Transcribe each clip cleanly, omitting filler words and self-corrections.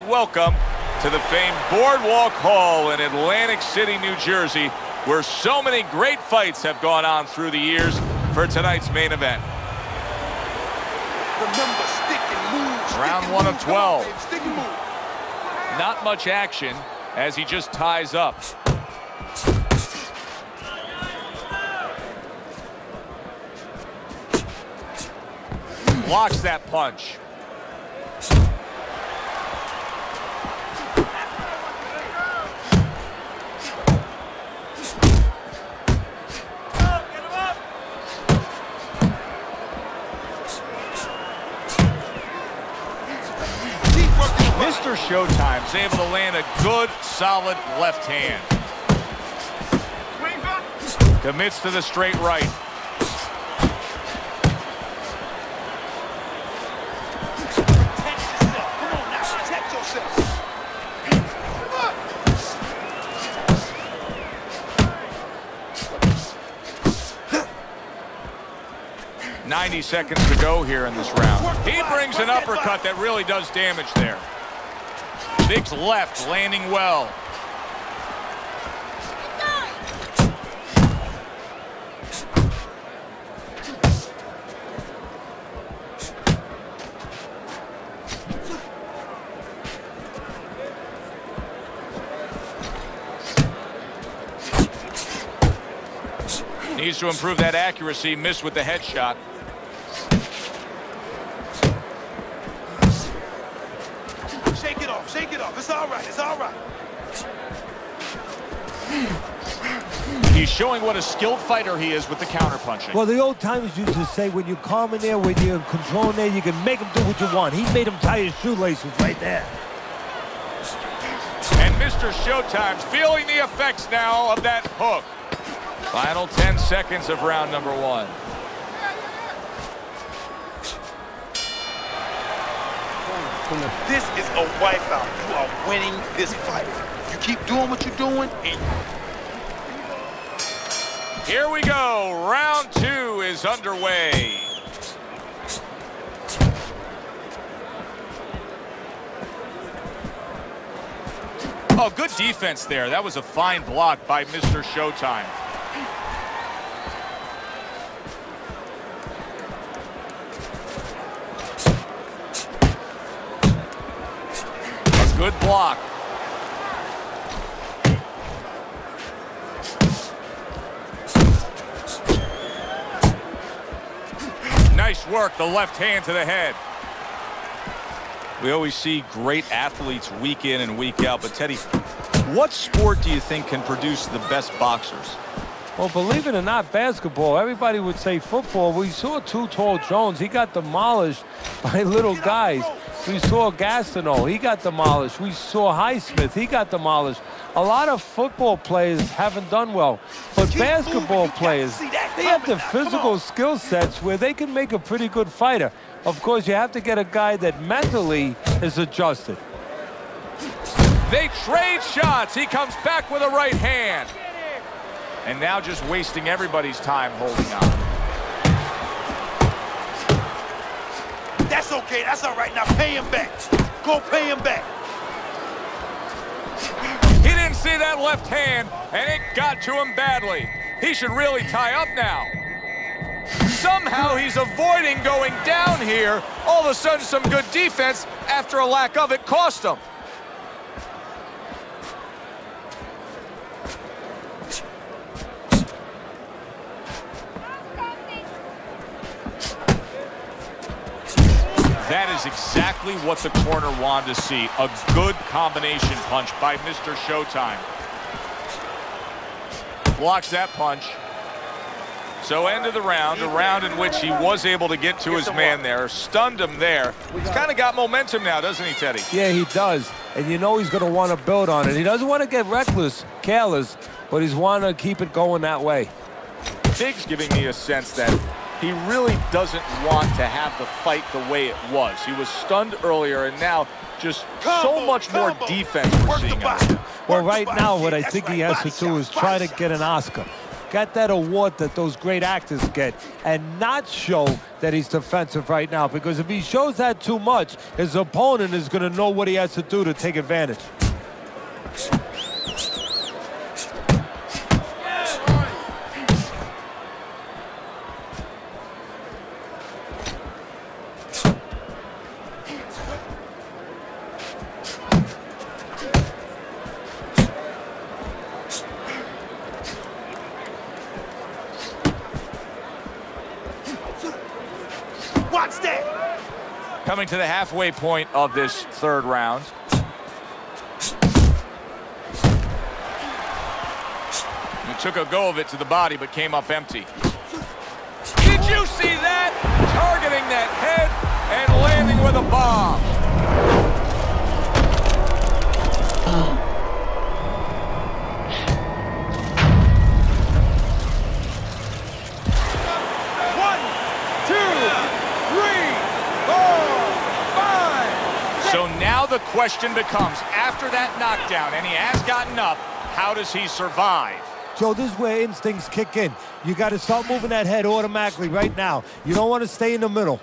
welcome to the famed Boardwalk Hall in Atlantic City, New Jersey, where so many great fights have gone on through the years for tonight's main event. Remember, stick and move. Round 1 of 12. On, stick and move. Not much action as he just ties up. Blocks that punch. Mr. Showtime's able to land a good, solid left hand. Commits to the straight right. Protect yourself. Come on now, protect yourself. 90 seconds to go here in this round. He brings an uppercut that really does damage there. Big's left landing well. Needs to improve that accuracy. Missed with the headshot. Shake it off, shake it off. It's all right, it's all right. He's showing what a skilled fighter he is with the counterpunching. Well, the old timers used to say when you're calm in there, when you're controlling there, you can make him do what you want. He made him tie his shoelaces right there. And Mr. Showtime's feeling the effects now of that hook. Final 10 seconds of round number 1. This is a wipeout. You are winning this fight. You keep doing what you're doing, and here we go. Round 2 is underway. Oh, good defense there. That was a fine block by Mr. Showtime. Good block. Nice work, the left hand to the head. We always see great athletes week in and week out, but Teddy, what sport do you think can produce the best boxers? Well, believe it or not, basketball. Everybody would say football. We saw Too Tall Jones. He got demolished by little guys. We saw Gastineau. He got demolished. We saw Highsmith. He got demolished. A lot of football players haven't done well. But basketball players, they have the physical skill sets where they can make a pretty good fighter. Of course, you have to get a guy that mentally is adjusted. They trade shots. He comes back with a right hand. And now just wasting everybody's time holding on. that's okay. That's all right. Now pay him back. Go pay him back. He didn't see that left hand, and it got to him badly. He should really tie up now. Somehow he's avoiding going down here. All of a sudden, some good defense after a lack of it cost him. That is exactly what the corner wanted to see. A good combination punch by Mr. Showtime. Blocks that punch. So end of the round, a round in which he was able to get to his man there, stunned him there. He's kind of got momentum now, doesn't he, Teddy? Yeah, he does. And you know he's going to want to build on it. He doesn't want to get reckless, careless, but he's want to keep it going that way. Big's giving me a sense that he really doesn't want to have the fight the way it was. He was stunned earlier, and now just so much more defense we're seeing out there. Well, right now, what I think he has to do is try to get an Oscar. get that award that those great actors get and not show that he's defensive right now, because if he shows that too much, his opponent is going to know what he has to do to take advantage. Watch that! Coming to the halfway point of this third round. He took a go of it to the body, but came up empty. Did you see that? Targeting that head and landing with a bomb. So now the question becomes, after that knockdown, and he has gotten up, how does he survive? Joe, this is where instincts kick in. You got to start moving that head automatically right now. You don't want to stay in the middle.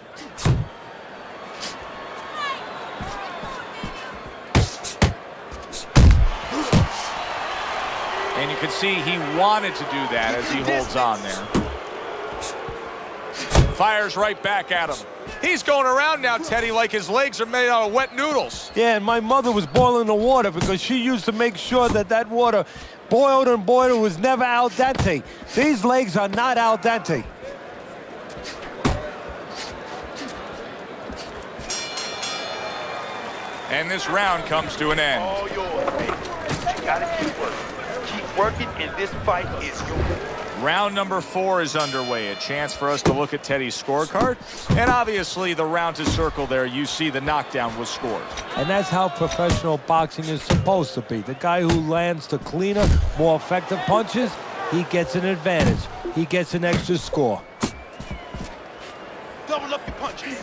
And you can see he wanted to do that as he holds on there. Fires right back at him. He's going around now, Teddy, like his legs are made out of wet noodles. Yeah, and my mother was boiling the water because she used to make sure that that water boiled and boiled and was never al dente. These legs are not al dente. And this round comes to an end. All yours, baby. You gotta keep working. Keep working, and this fight is yours. Round number 4 is underway. A chance for us to look at Teddy's scorecard. And obviously, the round to circle there, you see the knockdown was scored. And that's how professional boxing is supposed to be. The guy who lands the cleaner, more effective punches, he gets an advantage. He gets an extra score. Double up your punches.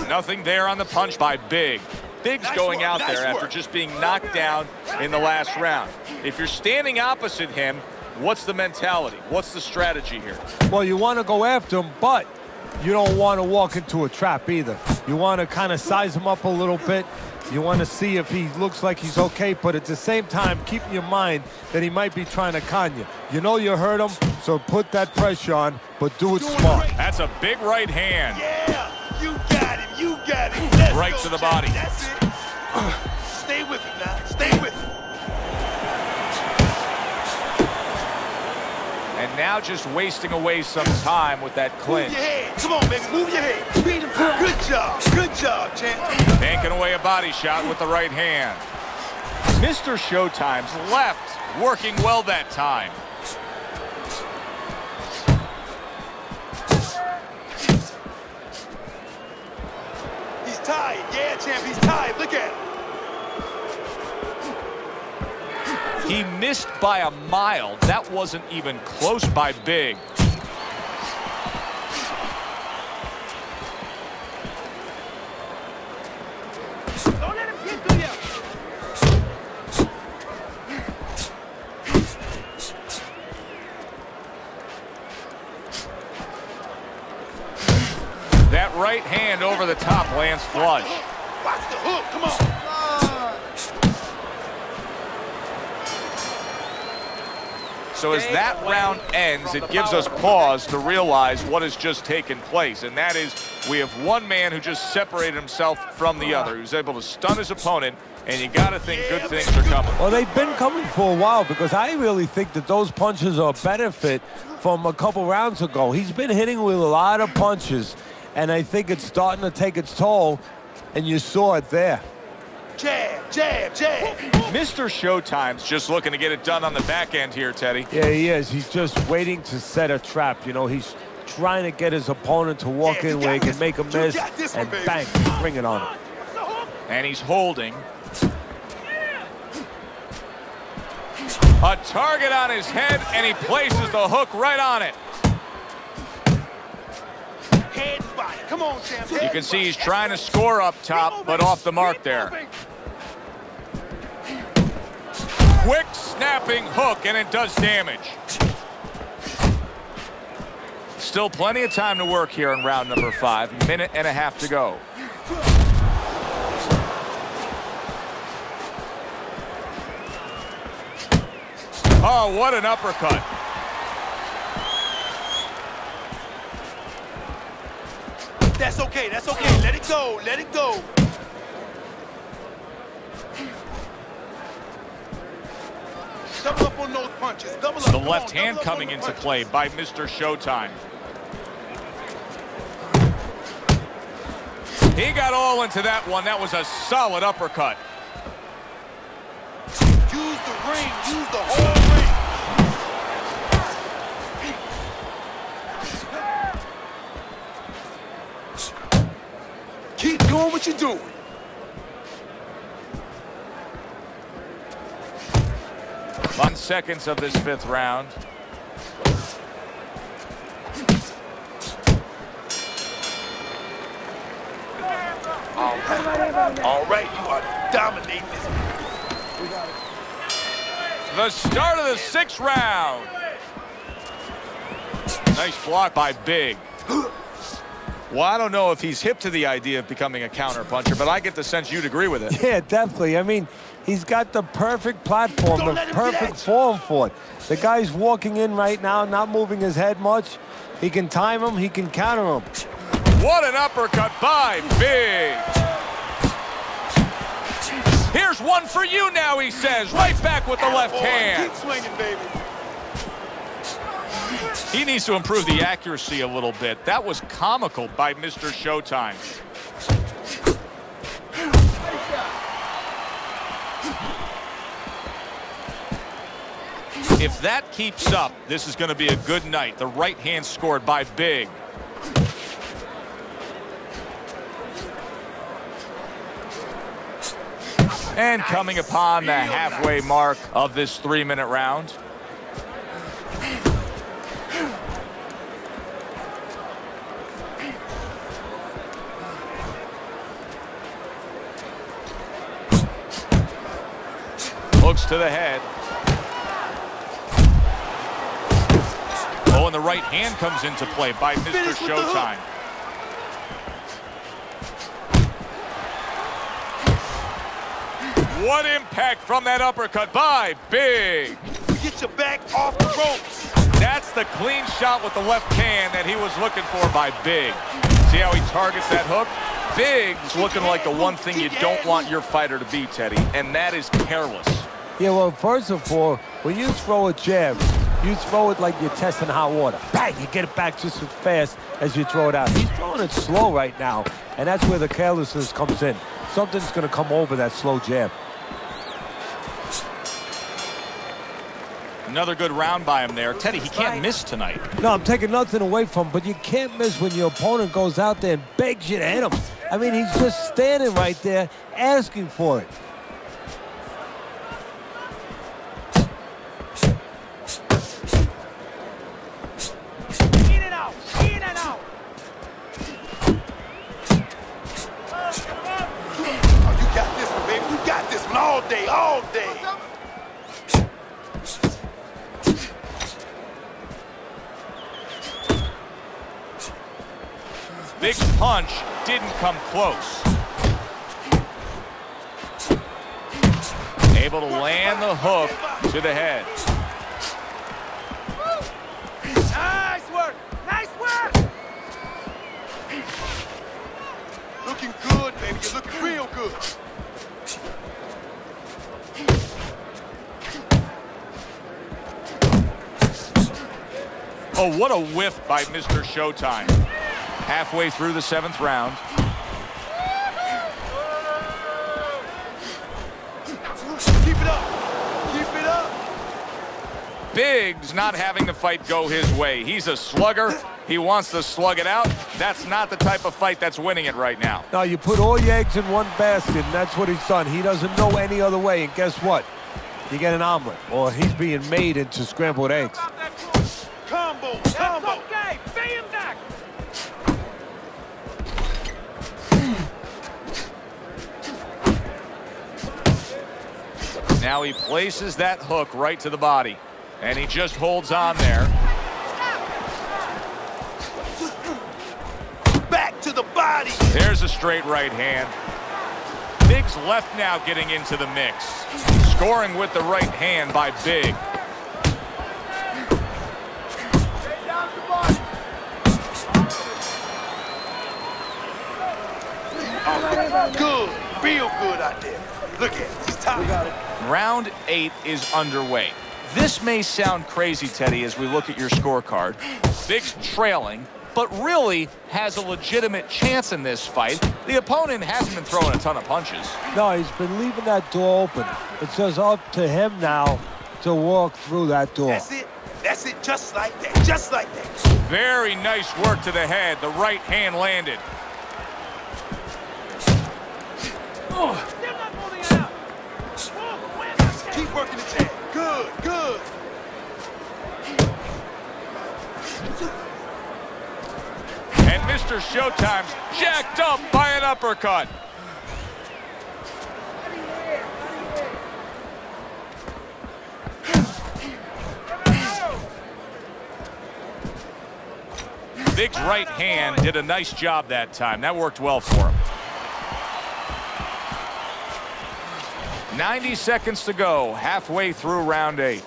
Nothing there on the punch by Big. Big's going out there after just being knocked down in the last round. If you're standing opposite him, what's the mentality? What's the strategy here? Well, you want to go after him, but you don't want to walk into a trap either. You want to kind of size him up a little bit. You want to see if he looks like he's okay, but at the same time, keep in your mind that he might be trying to con you. You know you hurt him, so put that pressure on, but do it smart. That's a big right hand. Yeah, you got him, you got him. Let's right go, to the body. That's it. Stay with him now, stay with him. And now just wasting away some time with that clinch. Move your head. Come on, baby, move your head. Beat him. Good job, champ. Tanking away a body shot with the right hand. Mr. Showtime's left working well that time. He's tired. Yeah, champ, he's tired. Look at him. He missed by a mile. That wasn't even close by Big. Don't let him get to you. That right hand over the top lands flush. Watch the hook. Come on. So as that round ends, it gives us pause to realize what has just taken place. And that is, we have one man who just separated himself from the other, who's able to stun his opponent, and you got to think good things are coming. Well, they've been coming for a while, because I really think that those punches are a benefit from a couple rounds ago. He's been hitting with a lot of punches, and I think it's starting to take its toll, and you saw it there. Jab, jab, jab. Mr. Showtime's just looking to get it done on the back end here, Teddy. Yeah, he is. He's just waiting to set a trap. You know, he's trying to get his opponent to walk in where he can make a miss and bang, bring it on him. And he's holding. A target on his head, and he places the hook right on it. Head and body. Come on, champ. You can see he's trying to score up top, but off the mark there. Quick snapping hook, and it does damage. Still plenty of time to work here in round number 5. Minute and a half to go. Oh, what an uppercut. That's okay, that's okay. Let it go, let it go. Double up on those punches. Double up. The left hand coming into play by Mr. Showtime. He got all into that one. That was a solid uppercut. Use the ring. Use the whole ring. Keep doing what you're doing. On seconds of this 5th round. All right, you are dominating this. The start of the 6th round. Nice block by Big. Well, I don't know if he's hip to the idea of becoming a counterpuncher, but I get the sense you'd agree with it. Yeah, definitely. I mean, he's got the perfect platform, the perfect form for it. The guy's walking in right now, not moving his head much. He can time him, he can counter him. What an uppercut by Big. Here's one for you now, he says. Right back with the left hand. Keep swinging, baby. He needs to improve the accuracy a little bit. That was comical by Mr. Showtime. If that keeps up, this is going to be a good night. The right hand scored by Big. And coming upon the halfway mark of this 3-minute round. Hooks to the head. Oh, and the right hand comes into play by Mr. Showtime. What impact from that uppercut by Big. Get your back off the ropes. That's the clean shot with the left hand that he was looking for by Big. See how he targets that hook? Big's looking like the one thing you don't want your fighter to be, Teddy, and that is careless. Yeah, well, first of all, when you throw a jab, you throw it like you're testing hot water. Bang! You get it back just as fast as you throw it out. He's throwing it slow right now, and that's where the carelessness comes in. Something's going to come over that slow jab. Another good round by him there. Teddy, he can't miss tonight. No, I'm taking nothing away from him, but you can't miss when your opponent goes out there and begs you to hit him. I mean, he's just standing right there asking for it. All day, all day. Big punch didn't come close. Able to land the hook to the head. Nice work, nice work. Looking good, baby, you're looking real good. Oh, what a whiff by Mr. Showtime. Halfway through the 7th round. Keep it up. Keep it up. Big's not having the fight go his way. He's a slugger. He wants to slug it out. That's not the type of fight that's winning it right now. No, you put all your eggs in one basket, and that's what he's done. He doesn't know any other way, and guess what? You get an omelet, or he's being made into scrambled eggs. Combo, combo. Okay, pay him back. Now he places that hook right to the body, and he just holds on there. Back to the body. There's a straight right hand. Big's left now getting into the mix. Scoring with the right hand by Big. Good, real good out there. Look at it, he's tired. Round 8 is underway. This may sound crazy, Teddy, as we look at your scorecard. Big's trailing, but really has a legitimate chance in this fight. The opponent hasn't been throwing a ton of punches. No, he's been leaving that door open. It's just up to him now to walk through that door. That's it, just like that, just like that. Very nice work to the head. The right hand landed. Keep working the jab. Good, good. And Mr. Showtime's jacked up by an uppercut. Big's right hand did a nice job that time. That worked well for him. 90 seconds to go, halfway through round 8.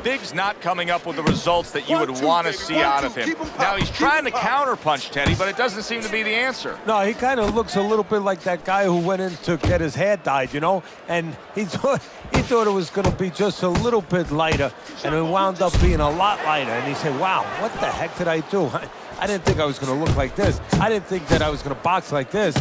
Big's not coming up with the results that you would want to see out of him. Now, he's trying to counterpunch, Teddy, but it doesn't seem to be the answer. No, he kind of looks a little bit like that guy who went in to get his hair dyed, you know? And he thought it was going to be just a little bit lighter, and it wound up being a lot lighter. And he said, wow, what the heck did I do? I didn't think I was going to look like this. I didn't think that I was going to box like this.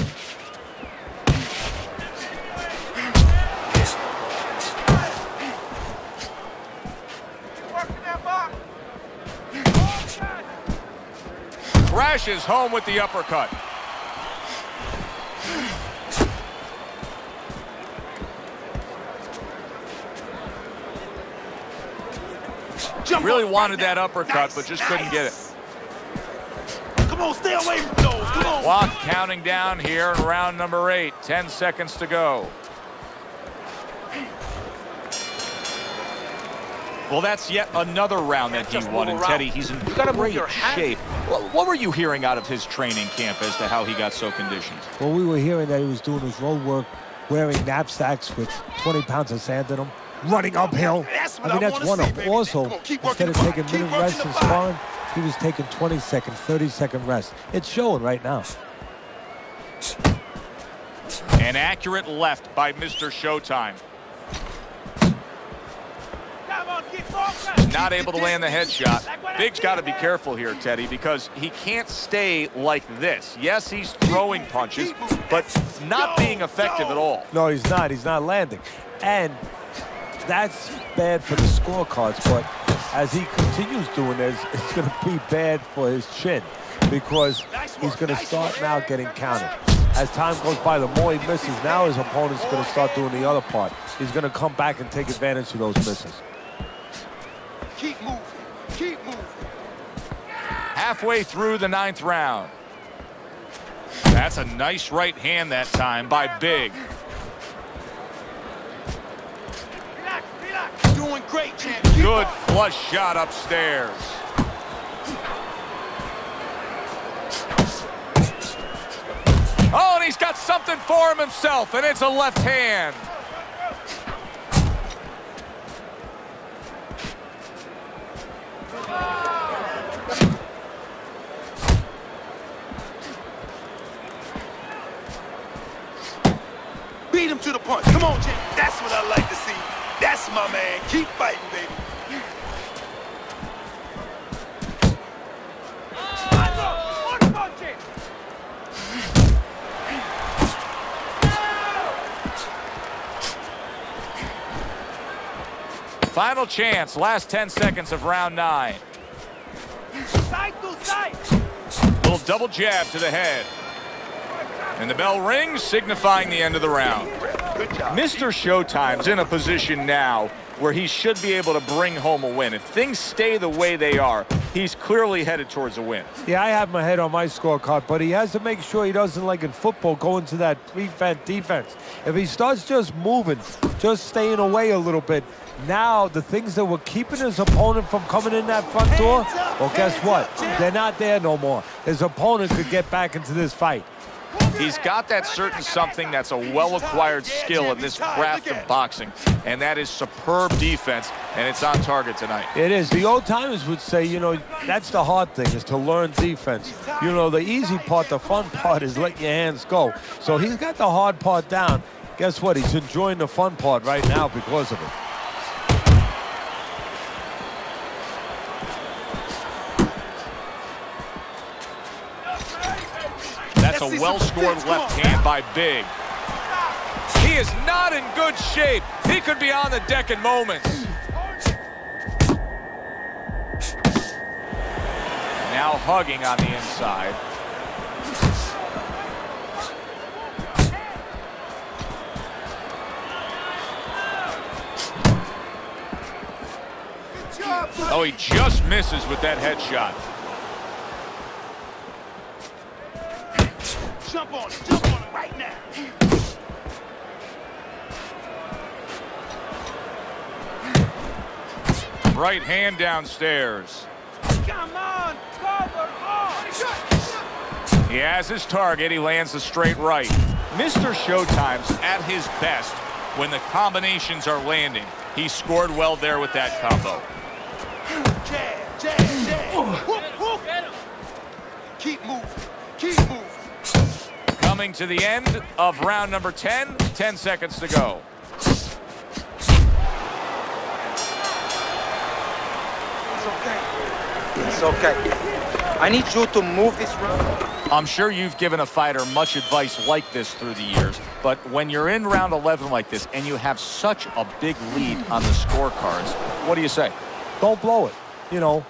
Crashes home with the uppercut. Really wanted that uppercut, but just couldn't get it. Come on, stay away from those. Come on. Clock counting down here in round number 8. 10 seconds to go. Well, that's yet another round that he won, and Teddy, he's in great shape. Well, what were you hearing out of his training camp as to how he got so conditioned? Well, we were hearing that he was doing his road work, wearing knapsacks with 20 pounds of sand in them, running uphill. That's I mean, that's one of them. Also, instead of taking minute rests in sparring, he was taking 20-second, 30-second rest. It's showing right now. An accurate left by Mr. Showtime. Not able to land the headshot. Big's got to be careful here, Teddy, because he can't stay like this. Yes, he's throwing punches, but not being effective at all. No, he's not. He's not landing. And that's bad for the scorecards, but as he continues doing this, it's going to be bad for his chin because he's going to start now getting counted. As time goes by, the more he misses, now his opponent's going to start doing the other part. He's going to come back and take advantage of those misses. Keep moving. Keep moving. Halfway through the 9th round. That's a nice right hand that time by Big. Doing great, champ. Good flush shot upstairs. Oh, and he's got something for him himself, and it's a left hand. Beat him to the punch. Come on, champ. That's what I like to see. That's my man. Keep fighting, baby. Final chance, last 10 seconds of round 9. Side to side. Little double jab to the head. And the bell rings, signifying the end of the round. Good job. Mr. Showtime's in a position now where he should be able to bring home a win. If things stay the way they are, He's clearly headed towards a win. Yeah, I have my head on my scorecard, but he has to make sure he doesn't, like in football, go into that prevent defense. If he starts just moving, just staying away a little bit, now the things that were keeping his opponent from coming in that front door, well, guess what? They're not there no more. His opponent could get back into this fight. He's got that certain something that's a well-acquired skill in this craft of boxing, and that is superb defense, and it's on target tonight. It is. The old-timers would say, you know, that's the hard thing, is to learn defense. You know, the easy part, the fun part is let your hands go. So he's got the hard part down. Guess what? He's enjoying the fun part right now because of it. That's a well-scored left hand by Big. He is not in good shape. He could be on the deck in moments. Now hugging on the inside. Oh, he just misses with that headshot. Jump on it right now. Right hand downstairs. Come on, cover on. He has his target. He lands the straight right. Mr. Showtime's at his best when the combinations are landing. He scored well there with that combo. Jab. Whoop, whoop. Keep moving. Coming to the end of round number 10, 10 seconds to go. It's okay. I need you to move this round. I'm sure you've given a fighter much advice like this through the years, but when you're in round 11 like this and you have such a big lead on the scorecards, what do you say? Don't blow it, you know.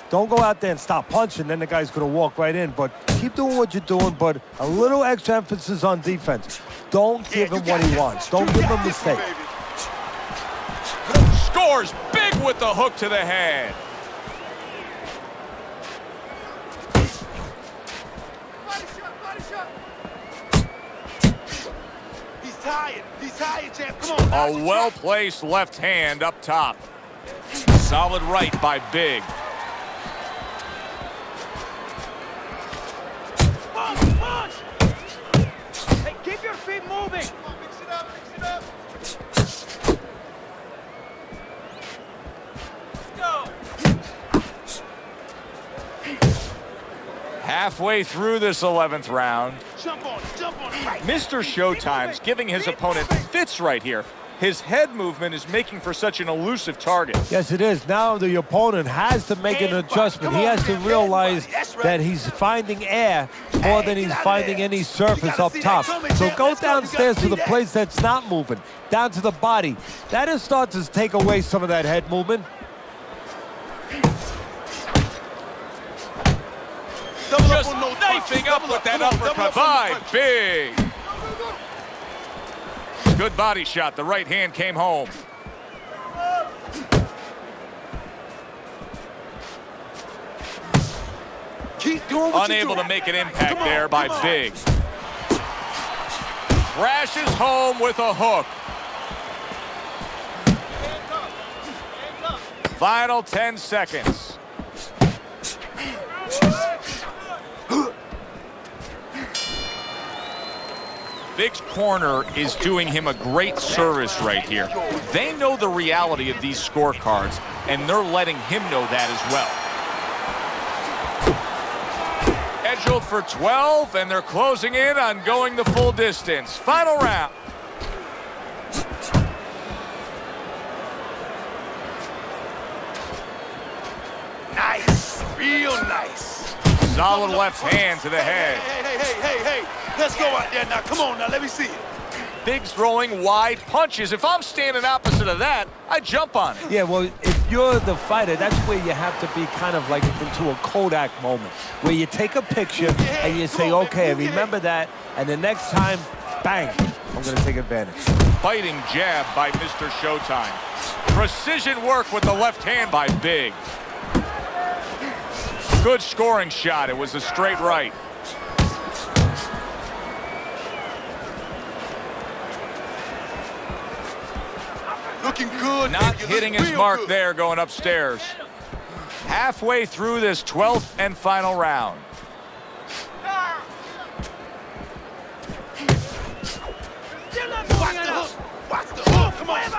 Don't go out there and stop punching, then the guy's going to walk right in. But keep doing what you're doing, but a little extra emphasis on defense. Don't give him what he wants. Don't give him a mistake. Scores big with the hook to the head. He's tired, champ. Come on. A well-placed left hand up top. Solid right by Big. Punch! Hey, keep your feet moving. Mix it up. Let's go. Halfway through this 11th round. Jump on it right. Mr. Showtime's giving his opponent fits right here. His head movement is making for such an elusive target. Yes, it is. Now the opponent has to make an adjustment. He has to realize that he's finding air more than he's finding any surface up top. So go downstairs to the place that's not moving, down to the body. That'll start to take away some of that head movement. Just knifing up with that uppercut by Big. Good body shot. The right hand came home. Keep doing what Unable you to make an impact there by Big. Crashes home with a hook. Final 10 seconds. Big's corner is doing him a great service right here. They know the reality of these scorecards, and they're letting him know that as well. Scheduled for 12, and they're closing in on going the full distance. Final round. Nice, real nice. Solid left hand to the head. Hey. Let's go out there now. Come on now, let me see it. Big's throwing wide punches. If I'm standing opposite of that, I jump on it. Yeah, well, if you're the fighter, that's where you have to be kind of like into a Kodak moment, where you take a picture and you say, okay, remember that, and the next time, bang, I'm going to take advantage. Biting jab by Mr. Showtime. Precision work with the left hand by Big. Good scoring shot. It was a straight right. Looking good. Not hitting his mark there going upstairs. Halfway through this 12th and final round. Watch the hook. Watch the hook. Come on.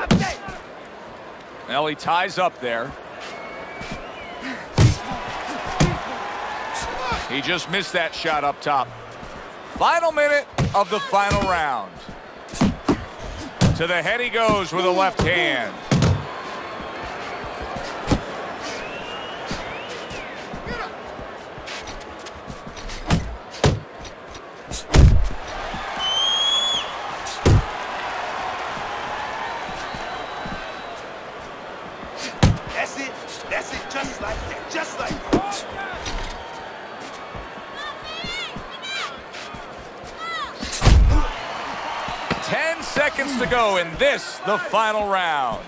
Well, he ties up there. He just missed that shot up top. Final minute of the final round. To the head he goes with a left hand. That's it. That's it. Just like that. Just like that. 10 seconds to go in this, the final round.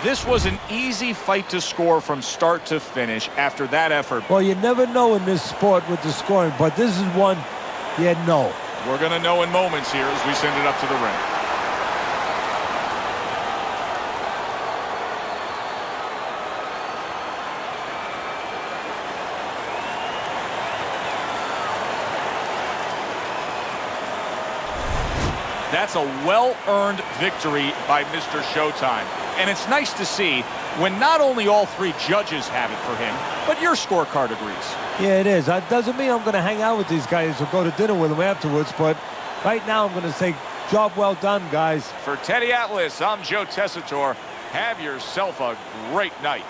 This was an easy fight to score from start to finish after that effort. Well, you never know in this sport with the scoring, but this is one you know. We're going to know in moments here as we send it up to the ring. That's a well-earned victory by Mr. Showtime. And it's nice to see when not only all three judges have it for him, but your scorecard agrees. Yeah, it is. That doesn't mean I'm going to hang out with these guys or go to dinner with them afterwards, but right now I'm going to say job well done, guys. For Teddy Atlas, I'm Joe Tessitore. Have yourself a great night.